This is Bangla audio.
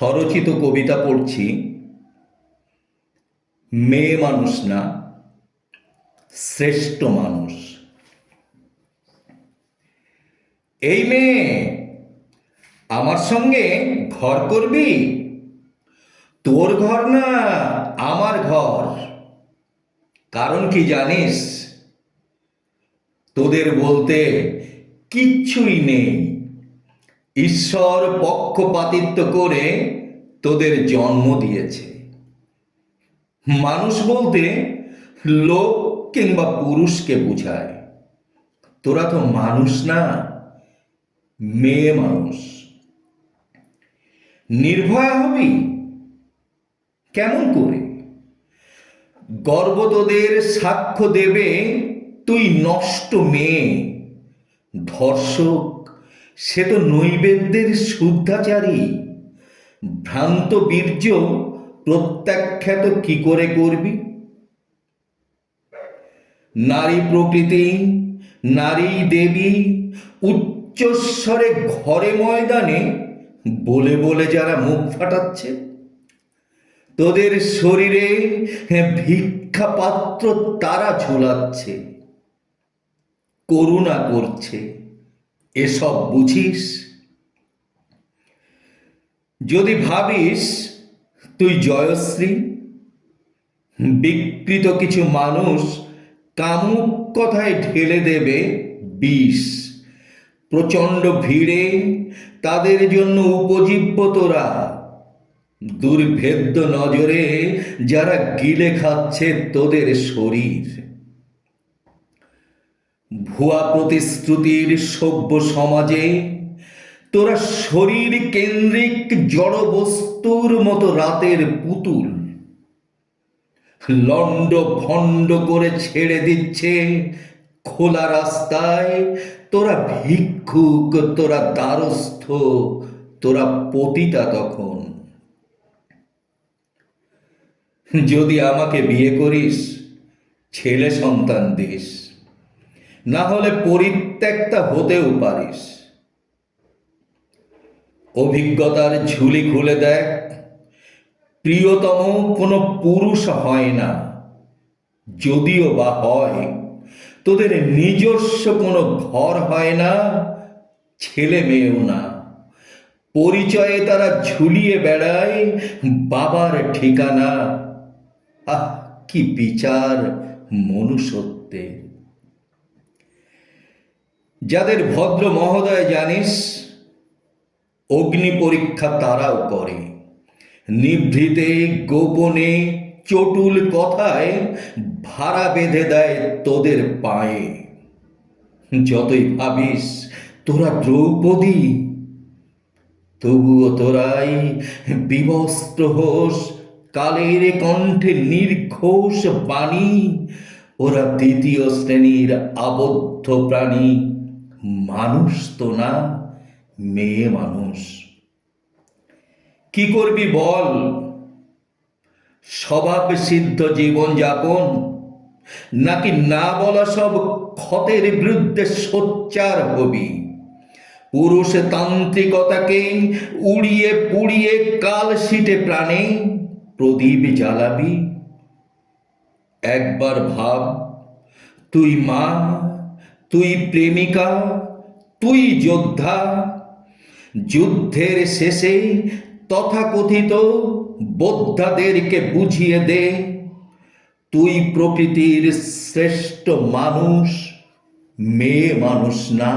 স্বরচিত কবিতা পড়ছি। মেয়ে মানুষ না, শ্রেষ্ঠ মানুষ। এই মেয়ে, আমার সঙ্গে ঘর করবি? তোর ঘর না, আমার ঘর। কারণ কি জানিস? তোদের বলতে কিচ্ছুই নেই। ঈশ্বর পক্ষপাতিত্ব করে তোদের জন্ম দিয়েছে। মানুষ বলতে লোক কিংবা পুরুষকে বোঝায়। তোরা তো মানুষ না, মেয়ে মানুষ। নির্ভয়া হবি কেমন করে? গর্ব তোদের সাক্ষ্য দেবে তুই নষ্ট মেয়ে। ধর্ষক সে তো নৈবেদ্যের শুদ্ধাচারী। ভ্রান্ত বীর্য প্রত্যাখ্যাত কি করে করবি? নারী প্রকৃতি, নারী দেবী উচ্চস্বরে ঘরে ময়দানে বলে বলে যারা মুখ ফাটাচ্ছে, তোদের শরীরে ভিক্ষা পাত্র তারা ঝোলাচ্ছে, করুণা করছে, এসব বুঝিস? যদি ভাবিস তুই জয়শ্রী, বিকৃত কিছু মানুষ কামুক কথায় ঢেলে দেবে বিষ। প্রচণ্ড ভিড়ে তাদের জন্য উপজীব্য তোরা। দুর্ভেদ্য নজরে যারা গিলে খাচ্ছে তোদের শরীর। ভুয়া প্রতিশ্রুতির সভ্য সমাজে তোরা শরীর কেন্দ্রিক জড় বস্তুর মতো রাতের পুতুল। লণ্ড ভণ্ড করে ছেড়ে দিচ্ছে খোলা রাস্তায় তোরা ভিক্ষুক, তোরা দ্বারস্থ, তোরা পতিতা। তখন যদি আমাকে বিয়ে করিস, ছেলে সন্তান দিস, না হলে পরিত্যক্তা হতেও পারিস। অভিজ্ঞতার ঝুলি খুলে দেখ, প্রিয়তম কোনো পুরুষ হয় না। যদিও বা হয়, তোদের নিজস্ব কোনো ঘর হয় না, ছেলে মেয়েও না। পরিচয়ে তারা ঝুলিয়ে বেড়ায় বাবার ঠিকানা। আহ, কি বিচার মনুষ্যত্বের! যাদের ভদ্র মহোদয় জানিস, অগ্নি পরীক্ষা তারাও করে। নিভৃতে গোপনে চটুল কথায় ভাড়া বেঁধে দেয় তোদের পায়ে। যতই ভাবিস তোরা দ্রৌপদী, তবুও তোরাই বিবস্ত্র হোস কালের কণ্ঠে নির্ঘোষ বাণী। ওরা দ্বিতীয় শ্রেণীর আবদ্ধ প্রাণী। মানুষ তো না, মেয়ে মানুষ। কি করবি বল? স্বভাব সিদ্ধ জীবন যাপন, নাকি না বলা সব ক্ষতের বিরুদ্ধে সোচ্চার হবি? পুরুষ তান্ত্রিকতাকে উড়িয়ে পুড়িয়ে কাল শীতে প্রাণে প্রদীপ জ্বালাবি? একবার ভাব, তুই মা, তুই প্রেমিকা, তুই যোদ্ধা। যুদ্ধের শেষে তথাকথিত বোদ্ধাদেরকে বুঝিয়ে দে, তুই প্রকৃতির শ্রেষ্ঠ মানুষ, মেয়ে মানুষ না।